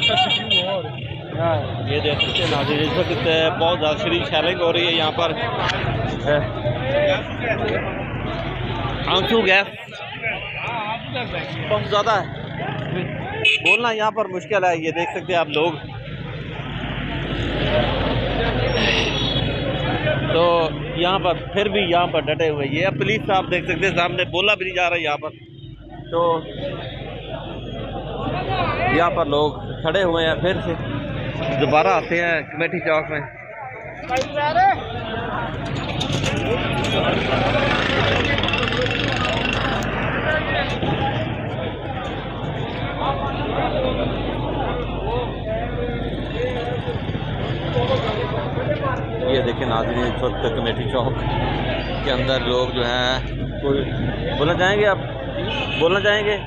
ये देख सकते हैं नाज़रीन, इस वक्त बहुत ज़्यादा शरीर शेलिंग हो रही है यहाँ पर। आंसू गैस बहुत ज़्यादा है, बोलना यहाँ पर मुश्किल है। ये देख सकते हैं आप लोग, तो यहाँ पर फिर भी यहाँ पर डटे हुए ये पुलिस साहब देख सकते हैं, सामने बोला भी नहीं जा रहा है यहाँ पर। तो यहाँ पर लोग खड़े हुए हैं, फिर से दोबारा आते हैं कमेटी चौक में। ये देखें नाज़रीन, इस वक्त कमेटी चौक के अंदर लोग जो हैं, कोई बोलना चाहेंगे आप? बोलना चाहेंगे?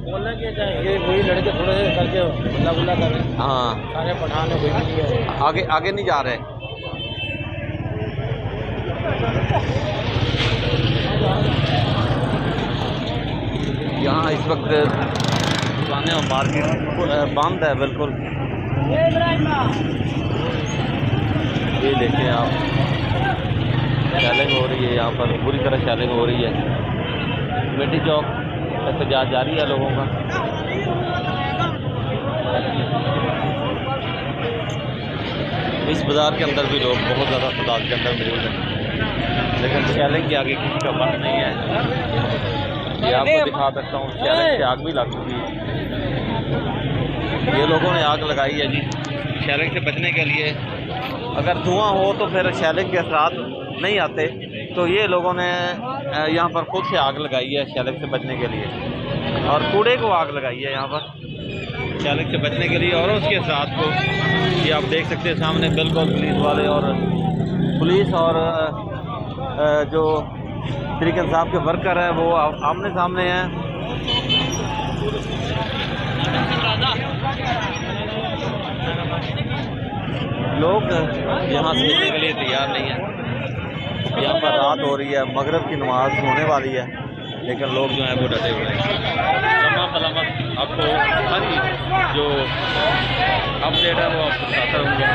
बोलना क्या चाहेंगे, वही लड़के थोड़े से करके गुल्ला गुल्ला कर रहे हैं। हाँ, सारे पठान है, कोई नहीं है, आगे नहीं जा रहे। यहाँ इस वक्त दुकानें और मार्केट बंद है बिल्कुल। ये देखें आप, शैलिंग हो रही है यहाँ पर, बुरी तरह शैलिंग हो रही है। कमेटी चौक एहतजाज जारी है लोगों का। इस बाज़ार के अंदर भी लोग बहुत ज़्यादा तादाद के अंदर मौजूद हैं, लेकिन शैलिंग के आगे किसी का बस नहीं है। ये आपको दिखा सकता हूँ, शैलिंग से आग भी लग चुकी है। ये लोगों ने आग लगाई है जी शैलिंग से बचने के लिए। अगर धुआं हो तो फिर शैलिंग के असरात नहीं आते, तो ये लोगों ने यहाँ पर खुद से आग लगाई है शैलिंग से बचने के लिए, और कूड़े को आग लगाई है यहाँ पर शैलिंग से बचने के लिए। और उसके साथ को ये आप देख सकते हैं सामने बिल्कुल पुलिस वाले और जो तहरीक इंसाफ के वर्कर हैं वो आमने सामने हैं। लोग यहाँ से निकलने के लिए तैयार नहीं है। यहाँ पर रात हो रही है, मगरिब की नमाज होने वाली है, लेकिन लोग जो हैं वो डटे हुए हैं। तमाम सलामत आपको हर जो अपडेट है वो आपको बताता रहूँगा।